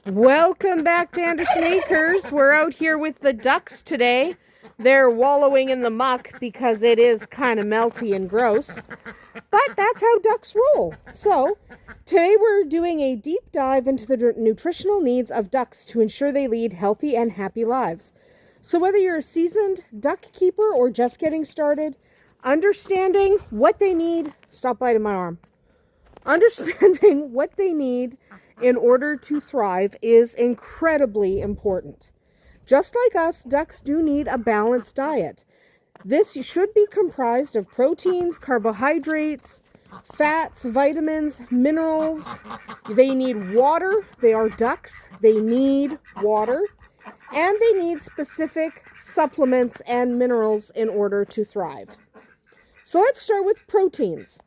Welcome back to Andersen Acres. We're out here with the ducks today. They're wallowing in the muck because it is kind of melty and gross. But that's how ducks roll. So today we're doing a deep dive into the nutritional needs of ducks to ensure they lead healthy and happy lives. So whether you're a seasoned duck keeper or just getting started, understanding what they need, stop biting my arm. Understanding what they need in order to thrive is incredibly important. Just like us, ducks do need a balanced diet. This should be comprised of proteins, carbohydrates, fats, vitamins, minerals. They need water. They are ducks. They need water. And they need specific supplements and minerals in order to thrive. So let's start with proteins.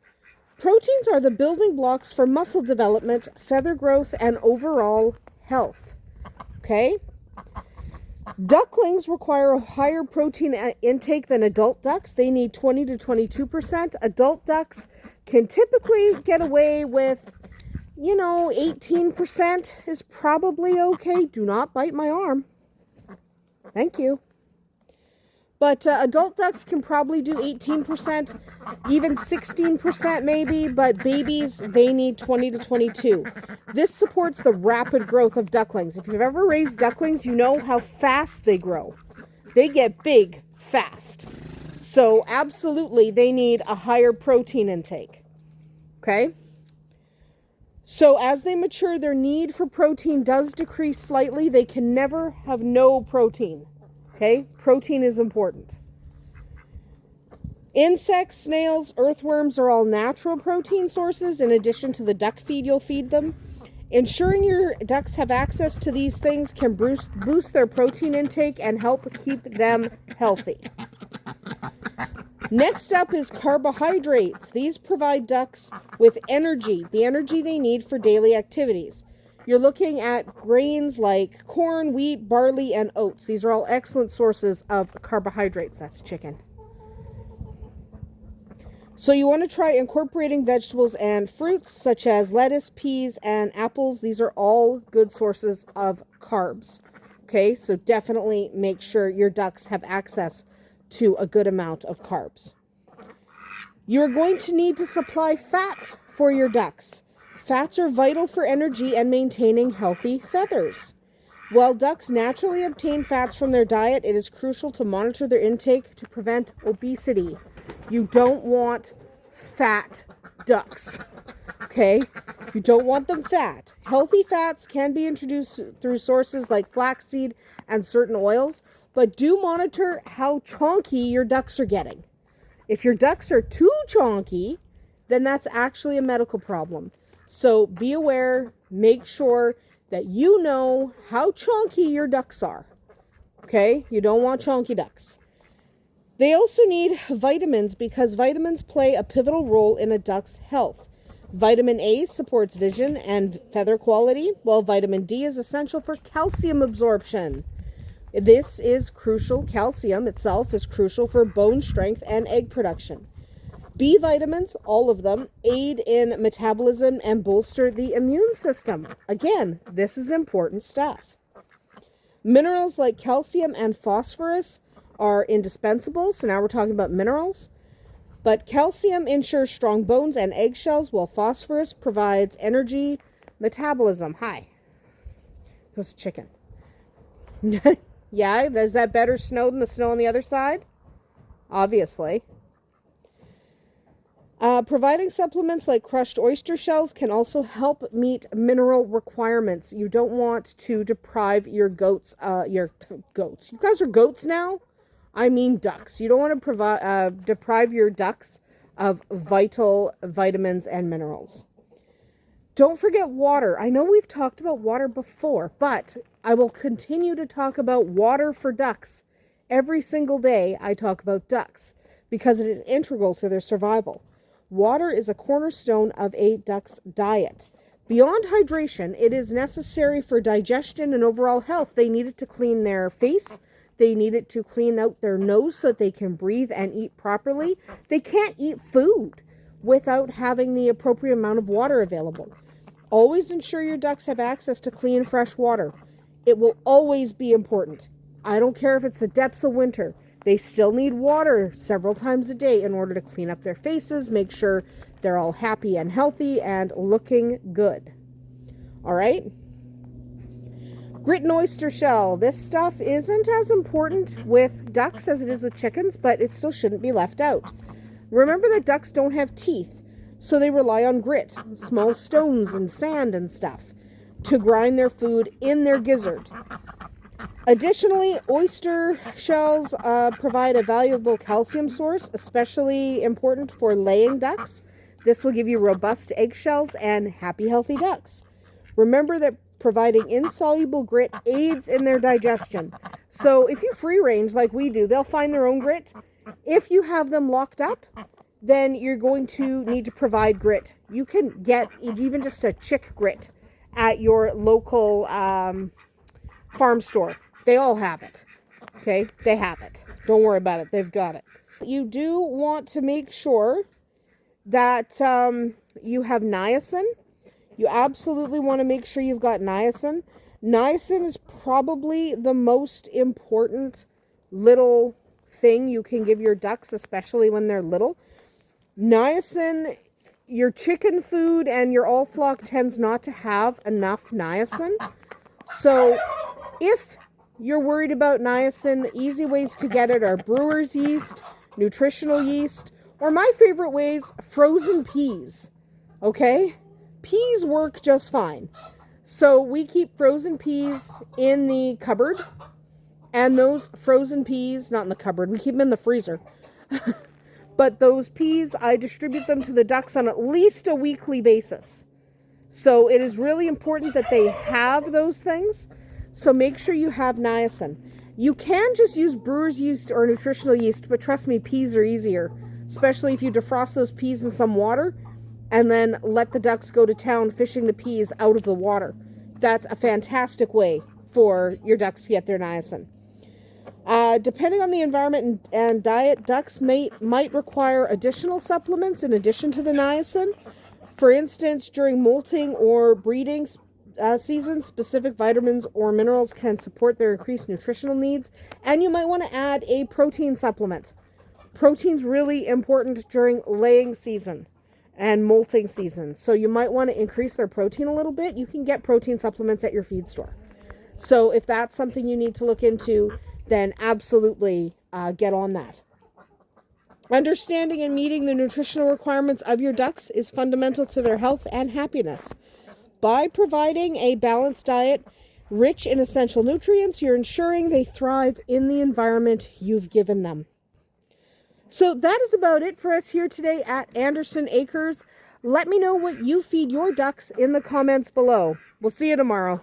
Proteins are the building blocks for muscle development, feather growth, and overall health. Okay? Ducklings require a higher protein intake than adult ducks. They need 20 to 22%. Adult ducks can typically get away with, 18% is probably okay. Do not bite my arm. Thank you. But adult ducks can probably do 18%, even 16% maybe, but babies, they need 20 to 22. This supports the rapid growth of ducklings. If you've ever raised ducklings, you know how fast they grow. They get big fast. So absolutely, they need a higher protein intake. Okay? So as they mature, their need for protein does decrease slightly. They can never have no protein. Okay, protein is important. Insects, snails, earthworms are all natural protein sources in addition to the duck feed you'll feed them. Ensuring your ducks have access to these things can boost their protein intake and help keep them healthy. Next up is carbohydrates. These provide ducks with energy, the energy they need for daily activities. You're looking at grains like corn, wheat, barley, and oats. These are all excellent sources of carbohydrates. That's chicken. So you want to try incorporating vegetables and fruits such as lettuce, peas, and apples. These are all good sources of carbs. Okay, so definitely make sure your ducks have access to a good amount of carbs. You're going to need to supply fats for your ducks. Fats are vital for energy and maintaining healthy feathers. While ducks naturally obtain fats from their diet, it is crucial to monitor their intake to prevent obesity. You don't want fat ducks, okay? You don't want them fat. Healthy fats can be introduced through sources like flaxseed and certain oils, but do monitor how chonky your ducks are getting. If your ducks are too chonky, then that's actually a medical problem. So be aware, make sure that you know how chunky your ducks are. Okay? You don't want chunky ducks. They also need vitamins because vitamins play a pivotal role in a duck's health. Vitamin A supports vision and feather quality, while vitamin D is essential for calcium absorption. This is crucial. Calcium itself is crucial for bone strength and egg production. B vitamins, all of them, aid in metabolism and bolster the immune system. Again, this is important stuff. Minerals like calcium and phosphorus are indispensable. So now we're talking about minerals. But calcium ensures strong bones and eggshells, while phosphorus provides energy, metabolism. Hi. Goes chicken. Yeah, is that better snow than the snow on the other side? Obviously. Providing supplements like crushed oyster shells can also help meet mineral requirements. You don't want to deprive your goats. You guys are goats now? I mean ducks. You don't want to deprive your ducks of vital vitamins and minerals. Don't forget water. I know we've talked about water before, but I will continue to talk about water for ducks. Every single day I talk about ducks because it is integral to their survival. Water is a cornerstone of a duck's diet. Beyond hydration, it is necessary for digestion and overall health. They need it to clean their face. They need it to clean out their nose so that they can breathe and eat properly. They can't eat food without having the appropriate amount of water available. Always ensure your ducks have access to clean, fresh water. It will always be important. I don't care if it's the depths of winter. They still need water several times a day in order to clean up their faces, make sure they're all happy and healthy and looking good. All right? Grit and oyster shell. This stuff isn't as important with ducks as it is with chickens, but it still shouldn't be left out. Remember that ducks don't have teeth, so they rely on grit, small stones and sand and stuff, to grind their food in their gizzard. Additionally, oyster shells provide a valuable calcium source, especially important for laying ducks. This will give you robust eggshells and happy, healthy ducks. Remember that providing insoluble grit aids in their digestion. So if you free range like we do, they'll find their own grit. If you have them locked up, then you're going to need to provide grit. You can get even just a chick grit at your local farm store. They all have it. Okay, they have it. Don't worry about it. They've got it. You do want to make sure that you have niacin. You absolutely want to make sure you've got niacin. Niacin is probably the most important little thing you can give your ducks, especially when they're little. Niacin, your chicken food and your all flock tends not to have enough niacin. So if you're worried about niacin, easy ways to get it are brewer's yeast, nutritional yeast, or my favorite ways, frozen peas. Okay? Peas work just fine. So we keep frozen peas in the cupboard, and those frozen peas, not in the cupboard, we keep them in the freezer. But those peas, I distribute them to the ducks on at least a weekly basis. So it is really important that they have those things. So make sure you have niacin. You can just use brewer's yeast or nutritional yeast, but trust me, peas are easier, especially if you defrost those peas in some water and then let the ducks go to town fishing the peas out of the water. That's a fantastic way for your ducks to get their niacin. Depending on the environment and diet, ducks might require additional supplements in addition to the niacin. For instance, during molting or breeding season, specific vitamins or minerals can support their increased nutritional needs, and you might want to add a protein supplement. Protein's really important during laying season and molting season, so you might want to increase their protein a little bit. You can get protein supplements at your feed store. So if that's something you need to look into, then absolutely get on that. Understanding and meeting the nutritional requirements of your ducks is fundamental to their health and happiness. By providing a balanced diet rich in essential nutrients, you're ensuring they thrive in the environment you've given them. So that is about it for us here today at Andersen Acres. Let me know what you feed your ducks in the comments below. We'll see you tomorrow.